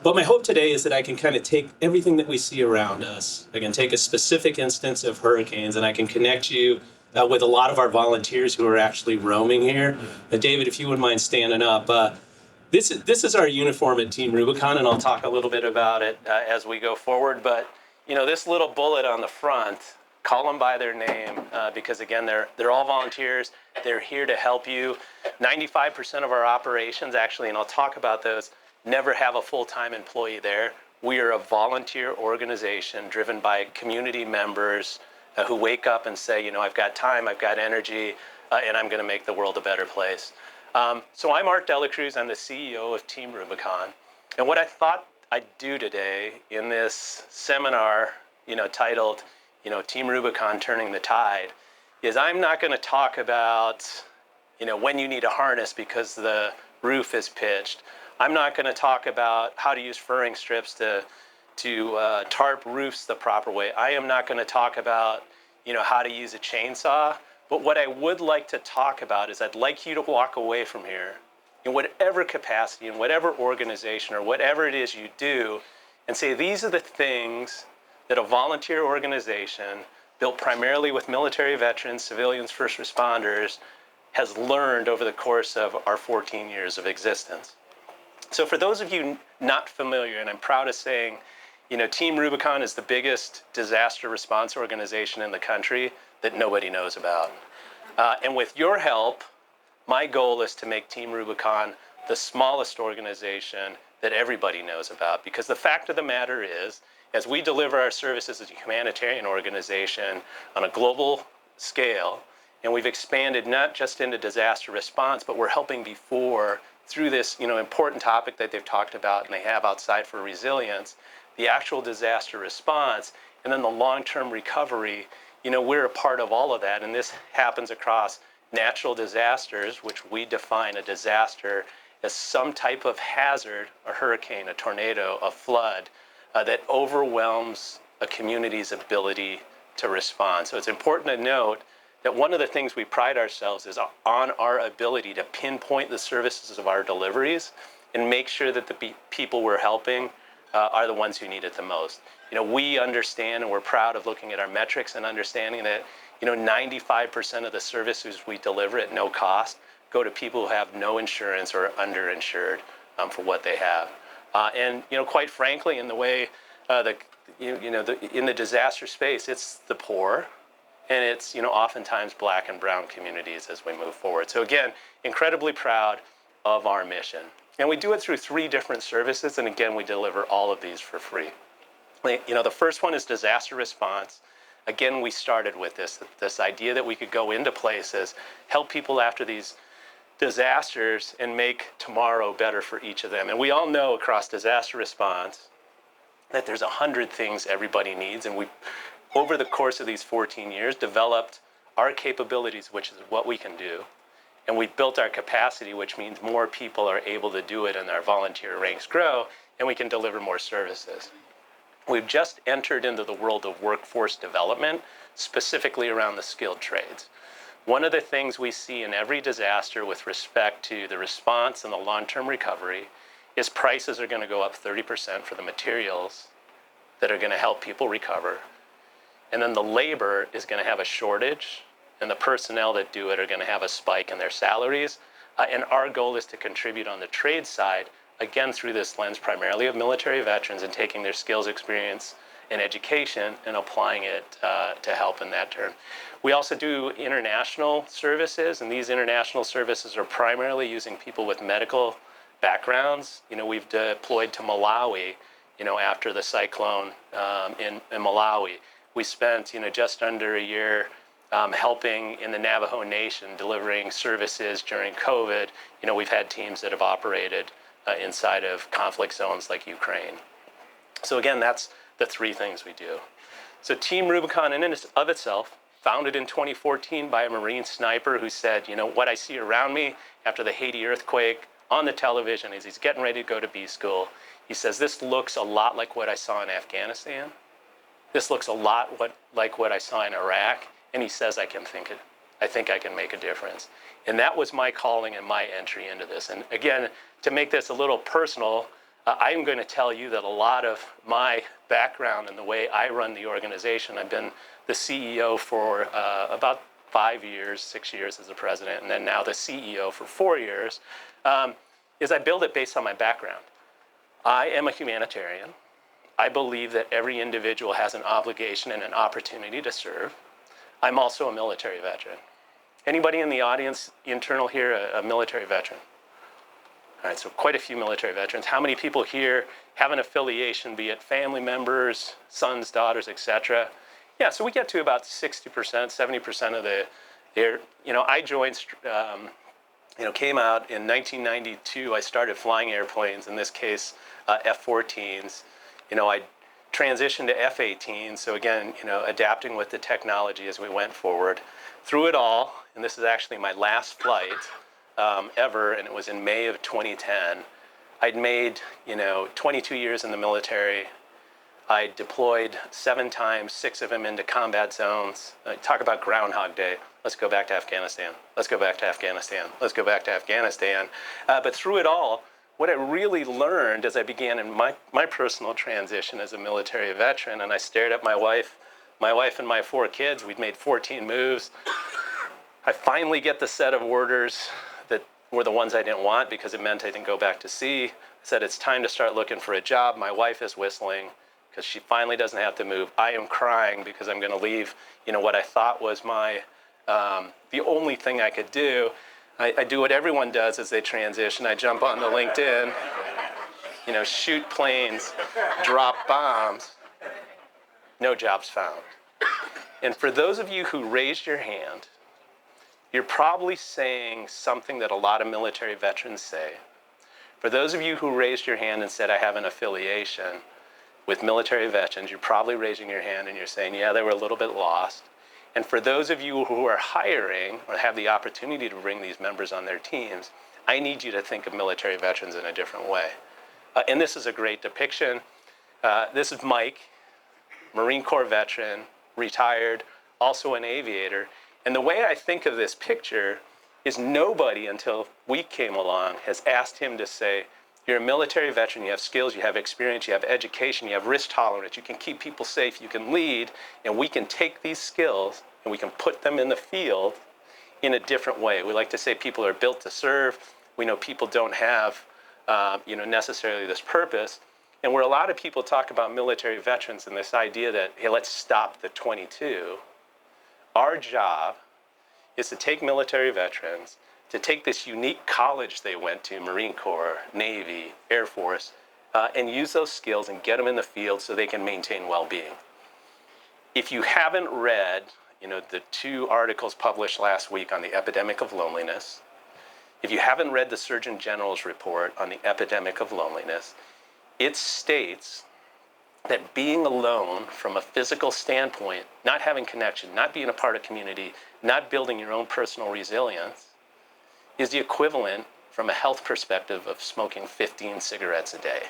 But my hope today is that I can kind of take everything that we see around us. I can take a specific instance of hurricanes and I can connect you with a lot of our volunteers who are actually roaming here. David, if you wouldn't mind standing up. This is our uniform at Team Rubicon, and I'll talk a little bit about it as we go forward. But this little bullet on the front, call them by their name because again, they're all volunteers. They're here to help you. 95% of our operations, actually, and I'll talk about those, never have a full-time employee there. We are a volunteer organization driven by community members who wake up and say, I've got time, I've got energy, and I'm going to make the world a better place. So I'm Art delaCruz. I'm the CEO of Team Rubicon. And what I thought I'd do today in this seminar, titled, Team Rubicon Turning the Tide, is I'm not going to talk about, when you need a harness because the roof is pitched. I'm not going to talk about how to use furring strips to tarp roofs the proper way. I am not going to talk about, how to use a chainsaw. But what I would like to talk about is I'd like you to walk away from here in whatever capacity, in whatever organization, or whatever it is you do, and say these are the things that a volunteer organization built primarily with military veterans, civilians, first responders, has learned over the course of our 14 years of existence. So for those of you not familiar, and I'm proud of saying, Team Rubicon is the biggest disaster response organization in the country that nobody knows about. And with your help, my goal is to make Team Rubicon the smallest organization that everybody knows about. Because the fact of the matter is, as we deliver our services as a humanitarian organization on a global scale, and we've expanded not just into disaster response, but we're helping before through this important topic that they've talked about and they have outside for resilience, the actual disaster response, and then the long-term recovery. We're a part of all of that, and this happens across natural disasters, which we define a disaster as some type of hazard, a hurricane, a tornado, a flood, that overwhelms a community's ability to respond. So it's important to note that one of the things we pride ourselves is on our ability to pinpoint the services of our deliveries and make sure that the people we're helping are the ones who need it the most. We understand and we're proud of looking at our metrics and understanding that 95% of the services we deliver at no cost go to people who have no insurance or are underinsured for what they have. And quite frankly, in the way in the disaster space, it's the poor, and it's oftentimes Black and brown communities as we move forward. So again, incredibly proud of our mission. And we do it through 3 different services, and again, we deliver all of these for free. The first one is disaster response. Again, we started with this idea that we could go into places, help people after these disasters, and make tomorrow better for each of them. And we all know across disaster response that there's 100 things everybody needs, and we, over the course of these 14 years, developed our capabilities, which is what we can do. And we built our capacity, which means more people are able to do it and our volunteer ranks grow, and we can deliver more services. We've just entered into the world of workforce development, specifically around the skilled trades. One of the things we see in every disaster with respect to the response and the long-term recovery is prices are going to go up 30% for the materials that are going to help people recover. And then the labor is going to have a shortage, and the personnel that do it are going to have a spike in their salaries. And our goal is to contribute on the trade side, again, through this lens primarily of military veterans and taking their skills, experience, and education and applying it to help in that term. We also do international services, and these international services are primarily using people with medical backgrounds. We've deployed to Malawi, after the cyclone in Malawi. We spent, just under a year helping in the Navajo Nation, delivering services during COVID. We've had teams that have operated inside of conflict zones like Ukraine. So again, that's the 3 things we do. So Team Rubicon in and of itself, founded in 2014 by a Marine sniper who said, what I see around me after the Haiti earthquake on the television is he's getting ready to go to B school. He says, this looks a lot like what I saw in Afghanistan. This looks a lot like what I saw in Iraq. And he says, I think I can make a difference. And that was my calling and my entry into this. And again, to make this a little personal, I'm going to tell you that a lot of my background and the way I run the organization, I've been the CEO for about 5 years, 6 years as a president, and then now the CEO for 4 years, is I build it based on my background. I am a humanitarian. I believe that every individual has an obligation and an opportunity to serve. I'm also a military veteran. Anybody in the audience, internal here, a military veteran? All right, so quite a few military veterans. How many people here have an affiliation, be it family members, sons, daughters, etc.? Yeah, so we get to about 60%, 70% of I joined, came out in 1992. I started flying airplanes, in this case, F-14s. I transitioned to F-18s, so again, adapting with the technology as we went forward. Through it all, and this is actually my last flight, ever, and it was in May of 2010. I'd made, 22 years in the military. I deployed 7 times, 6 of them into combat zones. Talk about Groundhog Day. Let's go back to Afghanistan. Let's go back to Afghanistan. Let's go back to Afghanistan. But through it all, what I really learned as I began in my personal transition as a military veteran, and I stared at my wife and my 4 kids, we'd made 14 moves. I finally get the set of orders that were the ones I didn't want because it meant I didn't go back to sea. I said, it's time to start looking for a job. My wife is whistling because she finally doesn't have to move. I am crying because I'm going to leave, what I thought was my, the only thing I could do. I do what everyone does as they transition. I jump onto LinkedIn, shoot planes, drop bombs. No jobs found. And for those of you who raised your hand, you're probably saying something that a lot of military veterans say. For those of you who raised your hand and said, I have an affiliation with military veterans, you're probably raising your hand and you're saying, yeah, they were a little bit lost. And for those of you who are hiring or have the opportunity to bring these members on their teams, I need you to think of military veterans in a different way. And this is a great depiction. This is Mike, Marine Corps veteran, retired, also an aviator. And the way I think of this picture is nobody until we came along has asked him to say, you're a military veteran, you have skills, you have experience, you have education, you have risk tolerance, you can keep people safe, you can lead, and we can take these skills and we can put them in the field in a different way. We like to say people are built to serve. We know people don't have, necessarily this purpose. And where a lot of people talk about military veterans and this idea that, hey, let's stop the 22, our job is to take military veterans, to take this unique college they went to, Marine Corps, Navy, Air Force, and use those skills and get them in the field so they can maintain well-being. If you haven't read, the 2 articles published last week on the epidemic of loneliness, if you haven't read the Surgeon General's report on the epidemic of loneliness, it states that being alone from a physical standpoint, not having connection, not being a part of community, not building your own personal resilience, is the equivalent from a health perspective of smoking 15 cigarettes a day.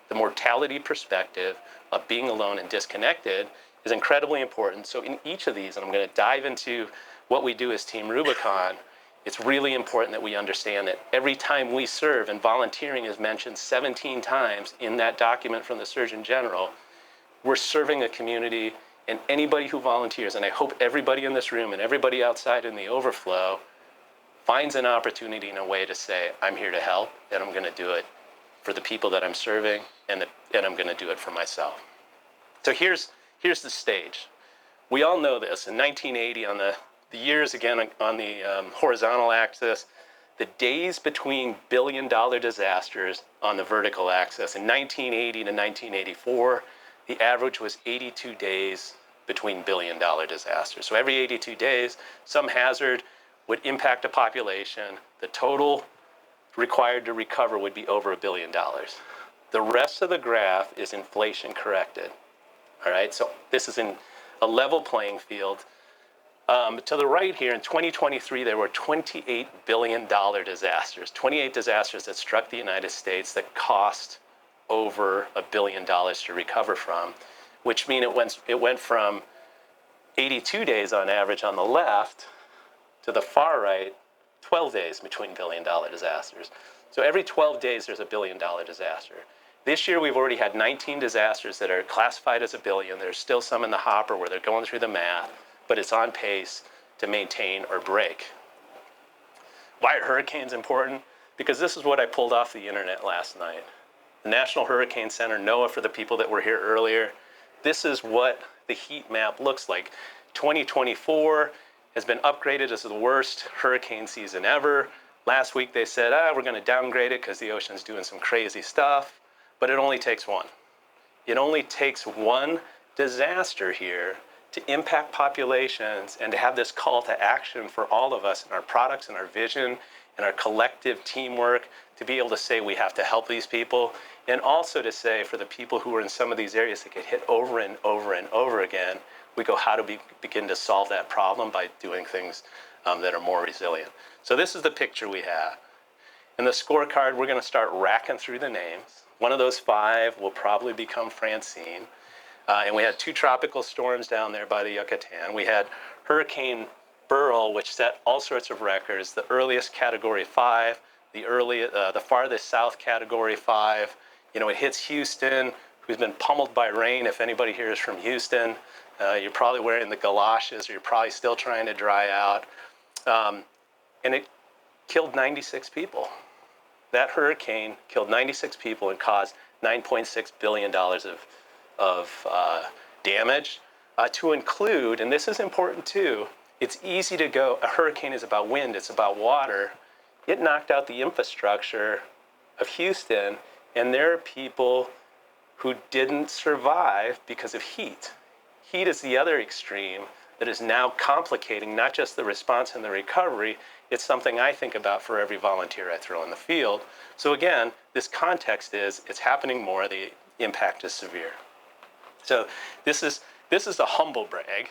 The mortality perspective of being alone and disconnected is incredibly important. So in each of these, and I'm going to dive into what we do as Team Rubicon, it's really important that we understand that every time we serve, and volunteering is mentioned 17 times in that document from the Surgeon General, we're serving a community, and anybody who volunteers, and I hope everybody in this room and everybody outside in the overflow finds an opportunity in a way to say, I'm here to help, and I'm going to do it for the people that I'm serving, and I'm going to do it for myself. So here's the stage. We all know this. In 1980, on the years, again, on the horizontal axis, the days between billion-dollar disasters on the vertical axis. In 1980 to 1984, the average was 82 days between billion-dollar disasters. So every 82 days, some hazard would impact a population. The total required to recover would be over $1 billion. The rest of the graph is inflation corrected. All right, so this is in a level playing field. To the right here, in 2023, there were $28 billion disasters, 28 disasters that struck the United States that cost over $1 billion to recover from, which means it went from 82 days on average on the left to the far right, 12 days between billion-dollar disasters. So every 12 days, there's a $1 billion disaster. This year, we've already had 19 disasters that are classified as $1 billion. There's still some in the hopper where they're going through the math, but it's on pace to maintain or break. Why are hurricanes important? Because this is what I pulled off the internet last night. The National Hurricane Center, NOAA for the people that were here earlier, this is what the heat map looks like. 2024 has been upgraded as the worst hurricane season ever. Last week they said, we're going to downgrade it because the ocean's doing some crazy stuff, but it only takes one. It only takes one disaster here to impact populations and to have this call to action for all of us in our products and our vision and our collective teamwork to be able to say we have to help these people, and also to say for the people who are in some of these areas that get hit over and over and over again, we go how to begin to solve that problem by doing things that are more resilient. So this is the picture we have. In the scorecard, we're going to start racking through the names. One of those 5 will probably become Francine. And we had 2 tropical storms down there by the Yucatan. We had Hurricane Beryl, which set all sorts of records. The earliest Category 5, the farthest south Category 5. You know, it hits Houston, who's been pummeled by rain. If anybody here is from Houston, you're probably wearing the galoshes, or you're probably still trying to dry out. And it killed 96 people. That hurricane killed 96 people and caused $9.6 billion of damage. To include, and this is important too, it's easy to go, a hurricane is about wind, it's about water. It knocked out the infrastructure of Houston, and there are people who didn't survive because of heat. Heat is the other extreme that is now complicating not just the response and the recovery, it's something I think about for every volunteer I throw in the field. So again, this context is, it's happening more, the impact is severe. So this is a humble brag.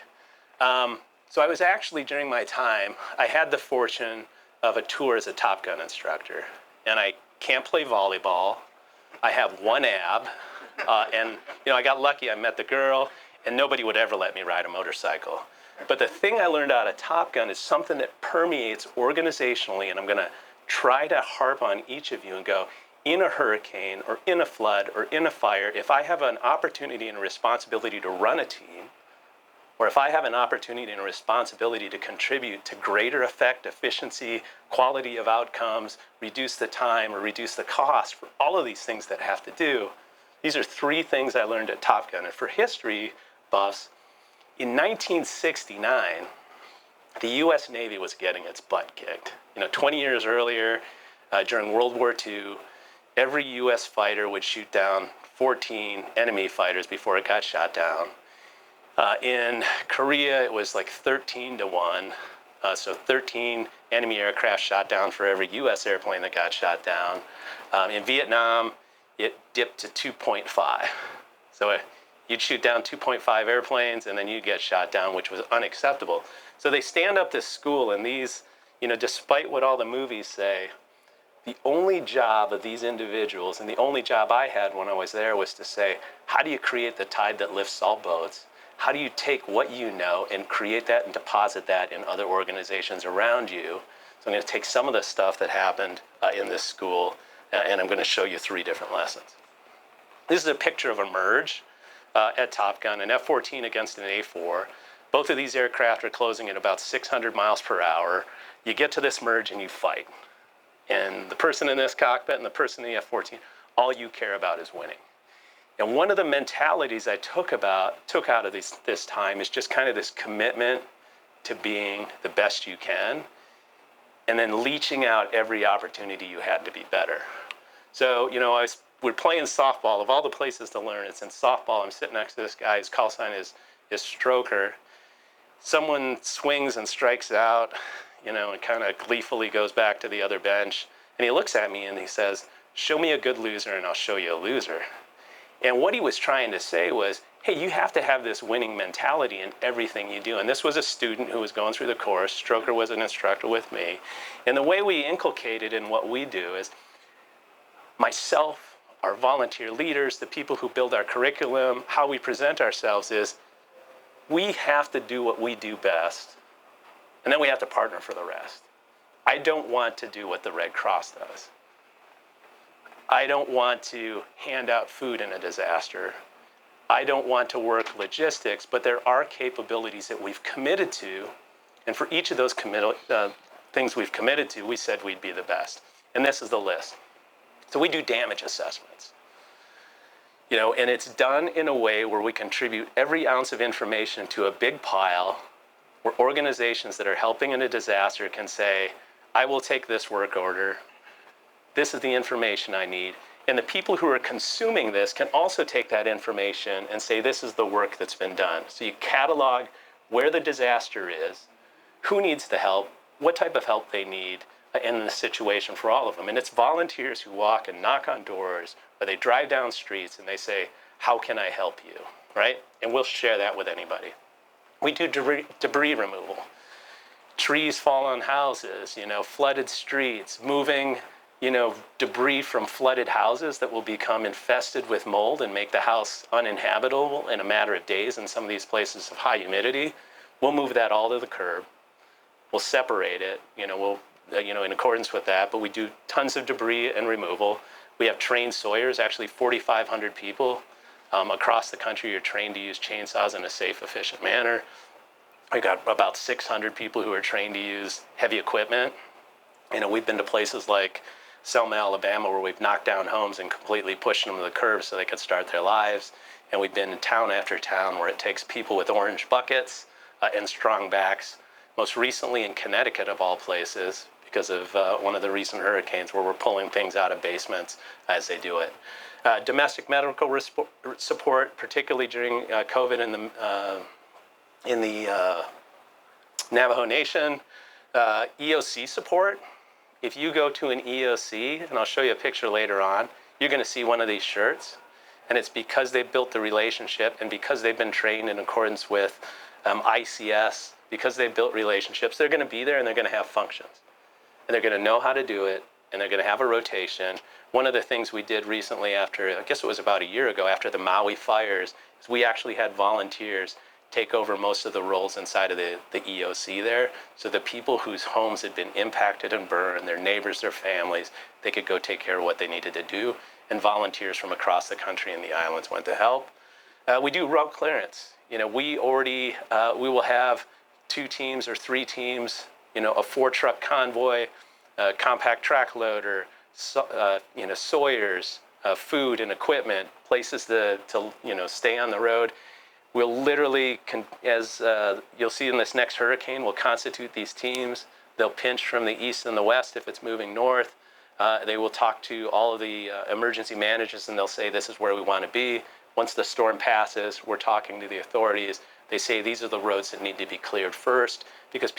So I was actually, during my time, I had the fortune of a tour as a Top Gun instructor. And I can't play volleyball. I have one ab. And you know, I got lucky, I met the girl, and nobody would ever let me ride a motorcycle. But the thing I learned out of Top Gun is something that permeates organizationally, and I'm going to try to harp on each of you and go, in a hurricane or in a flood or in a fire, if I have an opportunity and a responsibility to run a team, or if I have an opportunity and a responsibility to contribute to greater effect, efficiency, quality of outcomes, reduce the time or reduce the cost for all of these things that I have to do, these are 3 things I learned at Top Gun. And for history buffs, in 1969, the US Navy was getting its butt kicked. You know, 20 years earlier, during World War II, every US fighter would shoot down 14 enemy fighters before it got shot down. In Korea, it was like 13 to 1. So 13 enemy aircraft shot down for every US airplane that got shot down. In Vietnam, it dipped to 2.5. So you'd shoot down 2.5 airplanes and then you'd get shot down, which was unacceptable. So they stand up this school, and these, you know, despite what all the movies say, the only job of these individuals, and the only job I had when I was there, was to say, how do you create the tide that lifts all boats? How do you take what you know and create that and deposit that in other organizations around you? So I'm going to take some of the stuff that happened in this school, and I'm going to show you 3 different lessons. This is a picture of a merge at Top Gun, an F-14 against an A-4. Both of these aircraft are closing at about 600 miles per hour. You get to this merge and you fight. And the person in this cockpit and the person in the F-14, all you care about is winning. And one of the mentalities I took out of this time is just kind of this commitment to being the best you can, and then leeching out every opportunity you had to be better. So, you know, we're playing softball. Of all the places to learn, it's in softball. I'm sitting next to this guy. His call sign is Stroker. Someone swings and strikes out, you know, and kind of gleefully goes back to the other bench. And he looks at me and he says, "Show me a good loser and I'll show you a loser." And what he was trying to say was, hey, you have to have this winning mentality in everything you do. And this was a student who was going through the course. Stroker was an instructor with me. And the way we inculcate it in what we do is, myself, our volunteer leaders, the people who build our curriculum, how we present ourselves is, we have to do what we do best, and then we have to partner for the rest. I don't want to do what the Red Cross does. I don't want to hand out food in a disaster. I don't want to work logistics, but there are capabilities that we've committed to. And for each of those things we've committed to, we said we'd be the best. And this is the list. So we do damage assessments. And it's done in a way where we contribute every ounce of information to a big pile where organizations that are helping in a disaster can say, I will take this work order. This is the information I need. And the people who are consuming this can also take that information and say, this is the work that's been done. So you catalog where the disaster is, who needs the help, what type of help they need, in the situation for all of them. And it's volunteers who walk and knock on doors, or they drive down streets and they say, how can I help you, right? And we'll share that with anybody. We do debris removal. Trees fall on houses, flooded streets, moving, debris from flooded houses that will become infested with mold and make the house uninhabitable in a matter of days in some of these places of high humidity. We'll move that all to the curb. We'll separate it, in accordance with that, but we do tons of debris and removal. We have trained sawyers, actually 4,500 people across the country are trained to use chainsaws in a safe, efficient manner. We've got about 600 people who are trained to use heavy equipment. We've been to places like Selma, Alabama, where we've knocked down homes and completely pushed them to the curb so they could start their lives. And we've been in town after town where it takes people with orange buckets and strong backs. Most recently in Connecticut, of all places, because of one of the recent hurricanes where we're pulling things out of basements as they do it. Domestic medical support, particularly during COVID in the Navajo Nation. EOC support. If you go to an EOC, and I'll show you a picture later on, you're going to see one of these shirts. And it's because they've built the relationship and because they've been trained in accordance with ICS, because they've built relationships, they're going to be there and they're going to have functions. And they're going to know how to do it, and they're going to have a rotation. One of the things we did recently after, I guess it was about a year ago, after the Maui fires, is we actually had volunteers take over most of the roles inside of the EOC there. So the people whose homes had been impacted and burned, their neighbors, their families, they could go take care of what they needed to do. And volunteers from across the country and the islands went to help. We do route clearance. We will have 2 teams or 3 teams, a 4-truck convoy, compact track loader, sawyers, food and equipment, places to stay on the road. We'll literally, as you'll see in this next hurricane, we'll constitute these teams. They'll pinch from the east and the west if it's moving north. They will talk to all of the emergency managers and they'll say, this is where we want to be. Once the storm passes, we're talking to the authorities. They say these are the roads that need to be cleared first because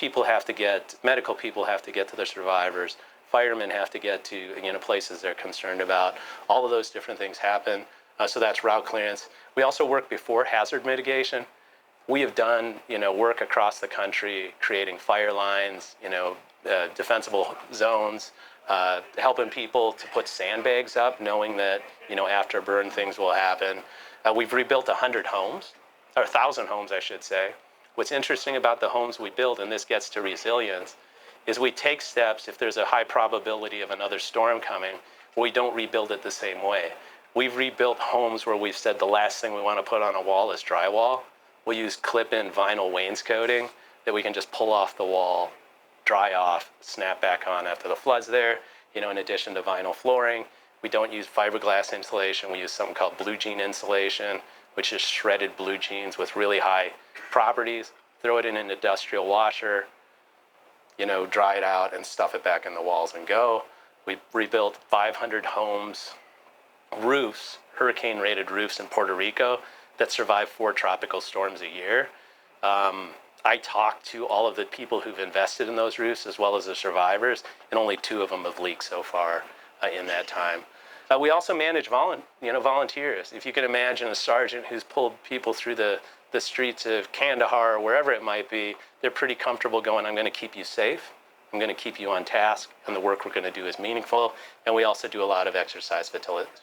medical people have to get to the survivors. Firemen have to get to places they're concerned about. All of those different things happen. So that's route clearance. We also work before hazard mitigation. We have done work across the country, creating fire lines, defensible zones, helping people to put sandbags up, knowing that after a burn things will happen. We've rebuilt 100 homes, or 1,000 homes, I should say. What's interesting about the homes we build, and this gets to resilience, is we take steps if there's a high probability of another storm coming, we don't rebuild it the same way. We've rebuilt homes where we've said the last thing we want to put on a wall is drywall. We'll use clip-in vinyl wainscoting that we can just pull off the wall, dry off, snap back on after the flood's there. In addition to vinyl flooring, we don't use fiberglass insulation. We use something called blue jean insulation, which is shredded blue jeans with really high properties. Throw it in an industrial washer, dry it out and stuff it back in the walls and go. We rebuilt 500 homes, roofs, hurricane-rated roofs in Puerto Rico that survive 4 tropical storms a year. I talked to all of the people who've invested in those roofs as well as the survivors, and only 2 of them have leaked so far in that time. We also manage volunteers. If you can imagine a sergeant who's pulled people through the streets of Kandahar or wherever it might be, they're pretty comfortable going, I'm going to keep you safe, I'm going to keep you on task, and the work we're going to do is meaningful. And we also do a lot of exercise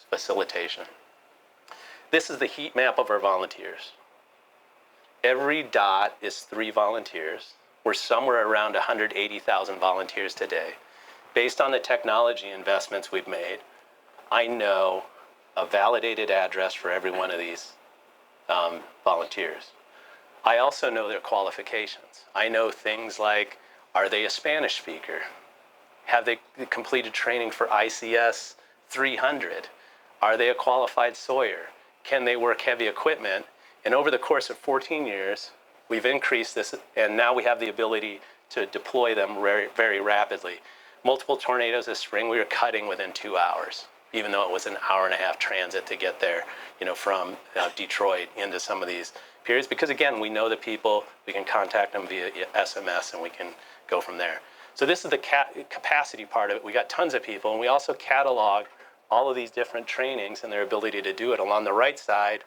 facilitation. This is the heat map of our volunteers. Every dot is 3 volunteers. We're somewhere around 180,000 volunteers today. Based on the technology investments we've made, I know a validated address for every one of these volunteers. I also know their qualifications. I know things like, are they a Spanish speaker? Have they completed training for ICS 300? Are they a qualified sawyer? Can they work heavy equipment? And over the course of 14 years, we've increased this, and now we have the ability to deploy them very, very rapidly. Multiple tornadoes this spring, we were cutting within 2 hours, even though it was an hour-and-a-half transit to get there, from Detroit into some of these periods. Because again, we know the people, we can contact them via SMS, and we can go from there. So this is the capacity part of it. We got tons of people, and we also catalog all of these different trainings and their ability to do it. Along the right side,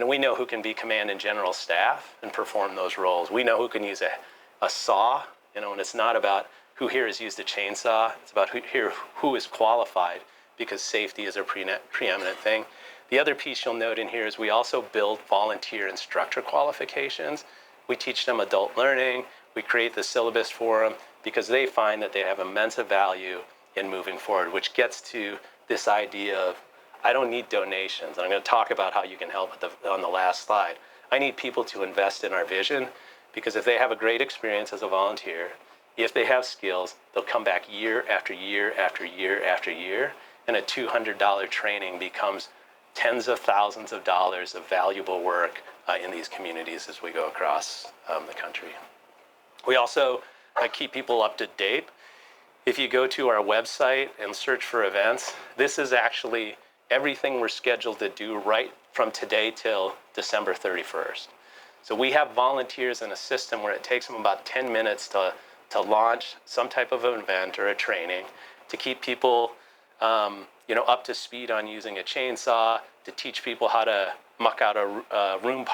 we know who can be command and general staff and perform those roles. We know who can use a saw, and it's not about who here has used a chainsaw. It's about who is qualified, because safety is a preeminent thing. The other piece you'll note in here is we also build volunteer instructor qualifications. We teach them adult learning. We create the syllabus for them because they find that they have immense value in moving forward, which gets to this idea of, I don't need donations. I'm going to talk about how you can help on the last slide. I need people to invest in our vision, because if they have a great experience as a volunteer, if they have skills, they'll come back year after year after year after year, and a $200 training becomes tens of thousands of dollars of valuable work in these communities as we go across the country. We also keep people up to date. If you go to our website and search for events, this is actually everything we're scheduled to do right from today till December 31st. So we have volunteers in a system where it takes them about 10 minutes to launch some type of an event or a training, to keep people up to speed on using a chainsaw, to teach people how to muck out a room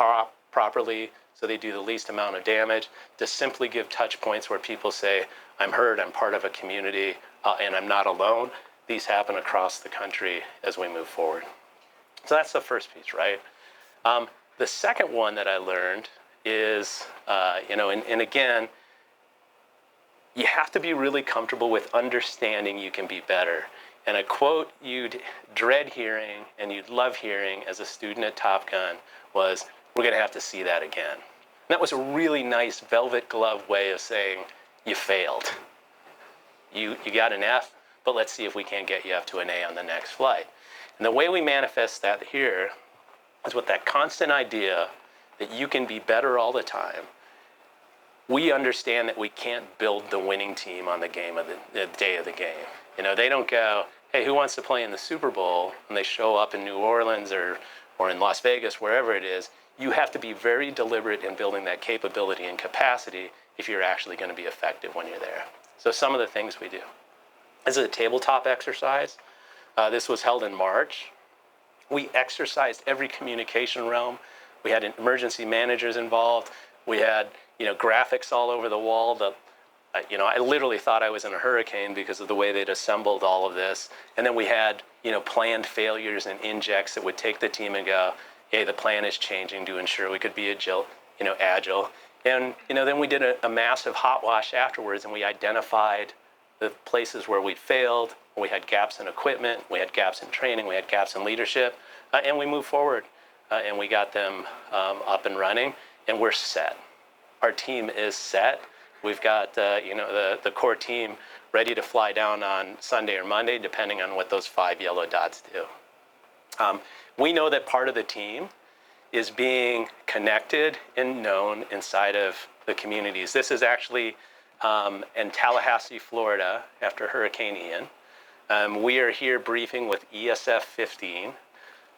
properly so they do the least amount of damage, to simply give touch points where people say, I'm heard, I'm part of a community, and I'm not alone. These happen across the country as we move forward. So that's the first piece, right? The second one that I learned is, and again, you have to be really comfortable with understanding you can be better. And a quote you'd dread hearing and you'd love hearing as a student at Top Gun was, we're going to have to see that again. And that was a really nice velvet glove way of saying, you failed. You got an F, but let's see if we can't get you up to an A on the next flight. And the way we manifest that here is with that constant idea that you can be better all the time. We understand that we can't build the winning team on the day of the game. They don't go, hey, who wants to play in the Super Bowl? And they show up in New Orleans or in Las Vegas, wherever it is. You have to be very deliberate in building that capability and capacity if you're actually going to be effective when you're there. So some of the things we do. This is a tabletop exercise. This was held in March. We exercised every communication realm. We had emergency managers involved. We had graphics all over the wall. I literally thought I was in a hurricane because of the way they'd assembled all of this. And then we had planned failures and injects that would take the team and go, hey, the plan is changing to ensure we could be agile. And then we did a massive hot wash afterwards, and we identified the places where we'd failed. We had gaps in equipment, we had gaps in training, we had gaps in leadership, and we moved forward, and we got them up and running, and we're set. Our team is set. We've got the core team ready to fly down on Sunday or Monday, depending on what those 5 yellow dots do. We know that part of the team is being connected and known inside of the communities. This is actually in Tallahassee, Florida, after Hurricane Ian. We are here briefing with ESF 15.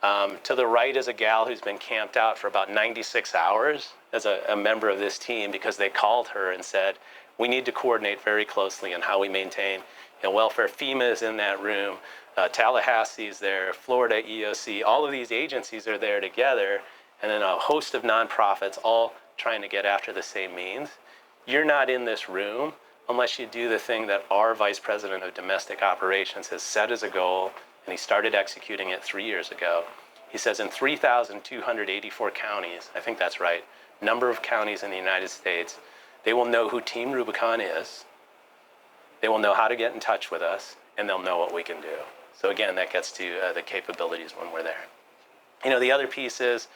To the right is a gal who's been camped out for about 96 hours as a member of this team, because they called her and said, we need to coordinate very closely on how we maintain welfare. FEMA is in that room. Tallahassee's there, Florida EOC, all of these agencies are there together, and then a host of nonprofits all trying to get after the same means. You're not in this room unless you do the thing that our Vice President of Domestic Operations has set as a goal, and he started executing it 3 years ago. He says in 3,284 counties, I think that's right, number of counties in the United States, they will know who Team Rubicon is, they will know how to get in touch with us, and they'll know what we can do. So again, that gets to the capabilities when we're there. The other piece is,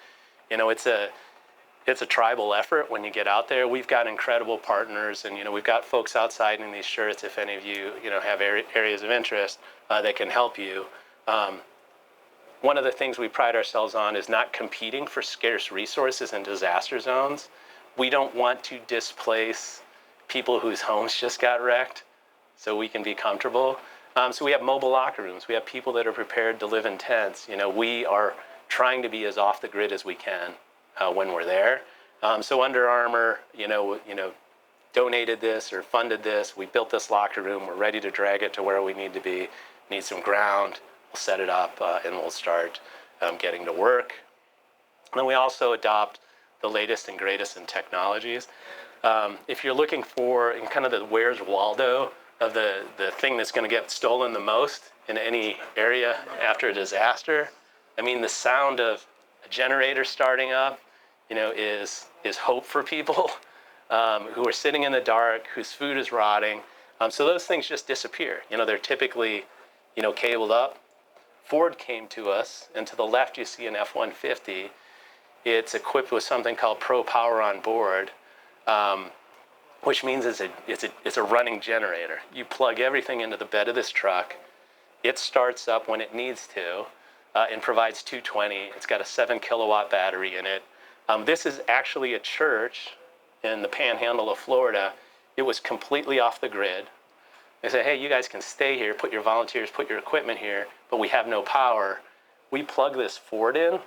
it's a tribal effort when you get out there. We've got incredible partners, and we've got folks outside in these shirts. If any of you have areas of interest that can help you. One of the things we pride ourselves on is not competing for scarce resources in disaster zones. We don't want to displace people whose homes just got wrecked so we can be comfortable. So we have mobile locker rooms. We have people that are prepared to live in tents. We are trying to be as off the grid as we can when we're there. So Under Armour, donated this or funded this. We built this locker room. We're ready to drag it to where we need to be. Need some ground. We'll set it up and we'll start getting to work. And then we also adopt the latest and greatest in technologies. If you're looking for in kind of the where's Waldo of the thing that's going to get stolen the most in any area after a disaster, the sound of a generator starting up, is hope for people who are sitting in the dark, whose food is rotting. So those things just disappear. They're typically, cabled up. Ford came to us, and to the left you see an F-150. It's equipped with something called Pro Power on board, which means it's a running generator. You plug everything into the bed of this truck. It starts up when it needs to and provides 220. It's got a 7 kilowatt battery in it. This is actually a church in the panhandle of Florida. It was completely off the grid. They said, hey, you guys can stay here, put your volunteers, put your equipment here, but we have no power. We plugged this Ford in,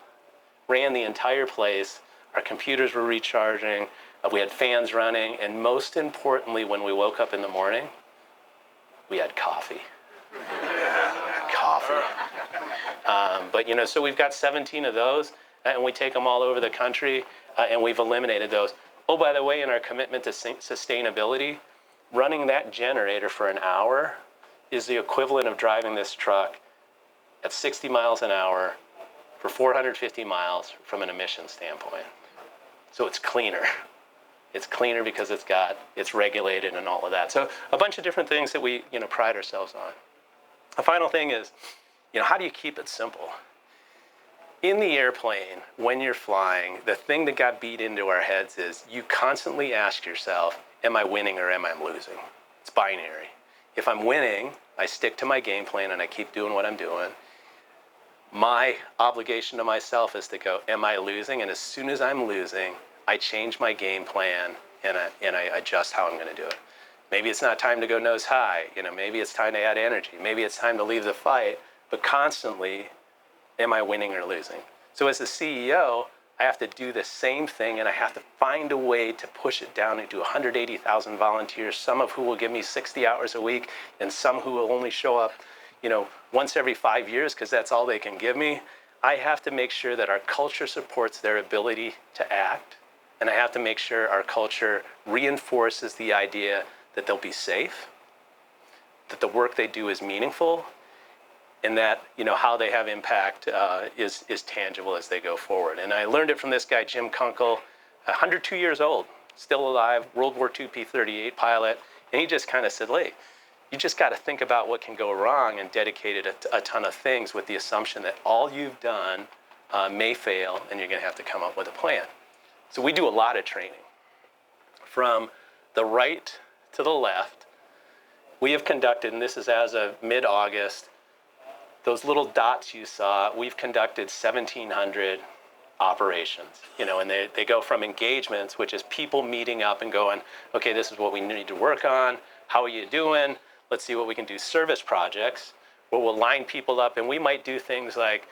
ran the entire place. Our computers were recharging. We had fans running. And most importantly, when we woke up in the morning, we had coffee. Coffee. So we've got 17 of those, and we take them all over the country, and we've eliminated those. Oh, by the way, in our commitment to sustainability, running that generator for an hour is the equivalent of driving this truck at 60 miles an hour for 450 miles from an emission standpoint. So it's cleaner. It's cleaner because it's regulated and all of that. So a bunch of different things that we pride ourselves on. The final thing is, how do you keep it simple? In the airplane, when you're flying, the thing that got beat into our heads is you constantly ask yourself, am I winning or am I losing? It's binary. If I'm winning, I stick to my game plan and I keep doing what I'm doing. My obligation to myself is to go, am I losing? And as soon as I'm losing, I change my game plan and I adjust how I'm going to do it. Maybe it's not time to go nose high. Maybe it's time to add energy. Maybe it's time to leave the fight. But constantly, am I winning or losing? So as the CEO, I have to do the same thing, and I have to find a way to push it down into 180,000 volunteers, some of who will give me 60 hours a week, and some who will only show up, once every 5 years because that's all they can give me. I have to make sure that our culture supports their ability to act, and I have to make sure our culture reinforces the idea that they'll be safe, that the work they do is meaningful, and that how they have impact is tangible as they go forward. And I learned it from this guy, Jim Kunkel, 102 years old, still alive, World War II P-38 pilot. And he just kind of said, hey, you just got to think about what can go wrong and dedicated a ton of things with the assumption that all you've done may fail and you're going to have to come up with a plan. So we do a lot of training. From the right to the left, we have conducted, and this is as of mid-August, those little dots you saw, we've conducted 1,700 operations, and they go from engagements, which is people meeting up and going, okay, this is what we need to work on. How are you doing? Let's see what we can do. Service projects, where we'll line people up, and we might do things like,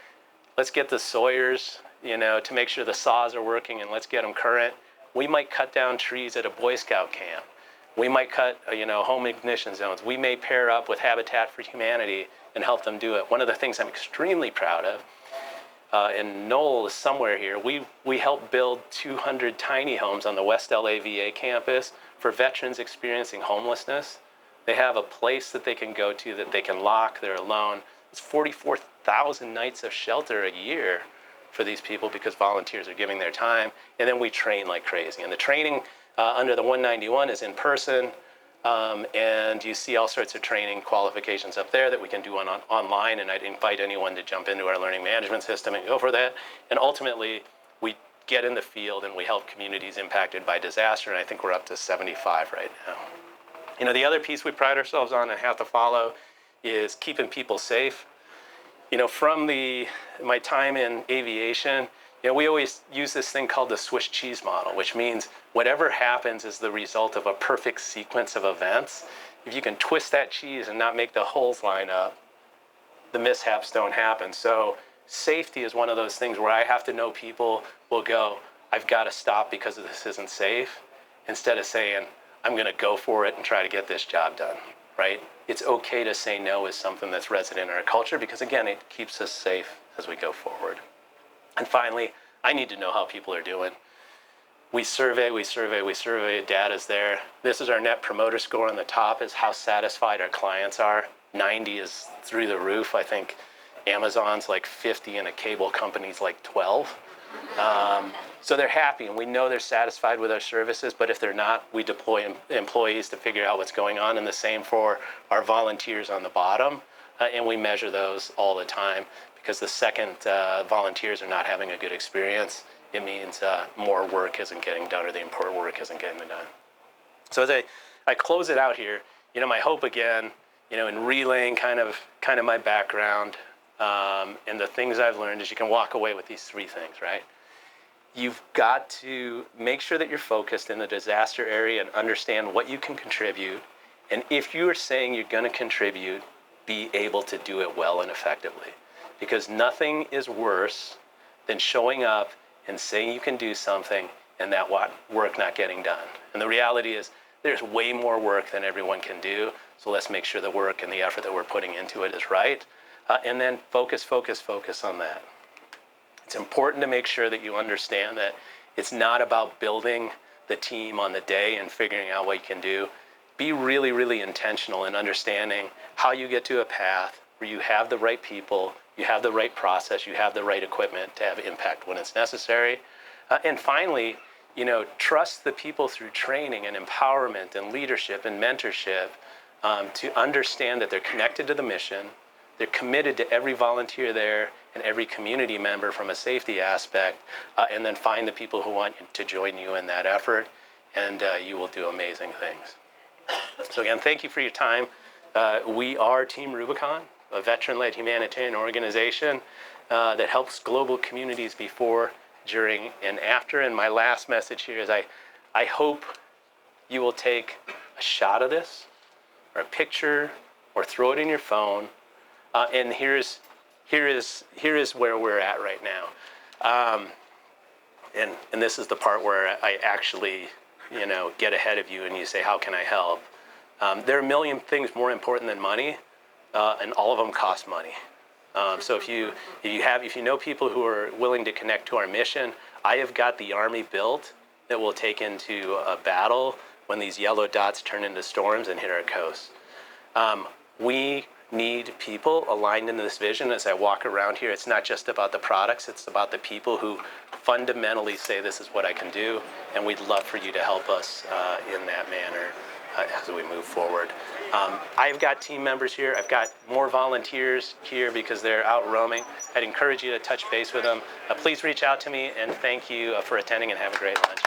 let's get the sawyers, to make sure the saws are working, and let's get them current. We might cut down trees at a Boy Scout camp. We might cut, home ignition zones. We may pair up with Habitat for Humanity and help them do it. One of the things I'm extremely proud of, and Noel is somewhere here, we helped build 200 tiny homes on the West LA VA campus for veterans experiencing homelessness. They have a place that they can go to that they can lock, they're alone. It's 44,000 nights of shelter a year for these people because volunteers are giving their time. And then we train like crazy. And the training under the 191 is in person. And you see all sorts of training qualifications up there that we can do online, and I'd invite anyone to jump into our learning management system and go for that. And ultimately, we get in the field and we help communities impacted by disaster, and I think we're up to 75 right now. You know, the other piece we pride ourselves on and have to follow is keeping people safe. You know, from my time in aviation, you know, we always use this thing called the Swiss cheese model, which means whatever happens is the result of a perfect sequence of events. If you can twist that cheese and not make the holes line up, the mishaps don't happen. So safety is one of those things where I have to know people will go, I've got to stop because this isn't safe, instead of saying, I'm going to go for it and try to get this job done, right? It's okay to say no is something that's resident in our culture because, again, it keeps us safe as we go forward. And finally, I need to know how people are doing. We survey, data's there. This is our net promoter score on the top, is how satisfied our clients are. 90 is through the roof. I think Amazon's like 50 and a cable company's like 12. So they're happy, and we know they're satisfied with our services, but if they're not, we deploy employees to figure out what's going on, and the same for our volunteers on the bottom, and we measure those all the time, because the second volunteers are not having a good experience, it means more work isn't getting done, or the important work isn't getting done. So as I close it out here, you know, my hope again, you know, in relaying kind of my background and the things I've learned is you can walk away with these three things, right? You've got to make sure that you're focused in the disaster area and understand what you can contribute. And if you are saying you're going to contribute, be able to do it well and effectively. Because nothing is worse than showing up and saying you can do something and that work not getting done. And the reality is there's way more work than everyone can do. So let's make sure the work and the effort that we're putting into it is right. And then focus on that. It's important to make sure that you understand that it's not about building the team on the day and figuring out what you can do. Be really, really intentional in understanding how you get to a path where you have the right people, you have the right process, you have the right equipment to have impact when it's necessary. And finally, you know, trust the people through training and empowerment and leadership and mentorship to understand that they're connected to the mission, they're committed to every volunteer there and every community member from a safety aspect, and then find the people who want to join you in that effort, and you will do amazing things. So again, thank you for your time. We are Team Rubicon, a veteran-led humanitarian organization that helps global communities before, during, and after. And my last message here is I hope you will take a shot of this, or a picture, or throw it in your phone. And here is where we're at right now. And this is the part where I actually, you know, get ahead of you and you say, how can I help? There are a million things more important than money, and all of them cost money. So if you know people who are willing to connect to our mission, I have got the army built that will take into a battle when these yellow dots turn into storms and hit our coast. We need people aligned in this vision. As I walk around here, it's not just about the products, it's about the people who fundamentally say this is what I can do, and we'd love for you to help us in that manner as we move forward. I've got team members here. I've got more volunteers here because they're out roaming. I'd encourage you to touch base with them. Please reach out to me, and thank you for attending, and have a great lunch.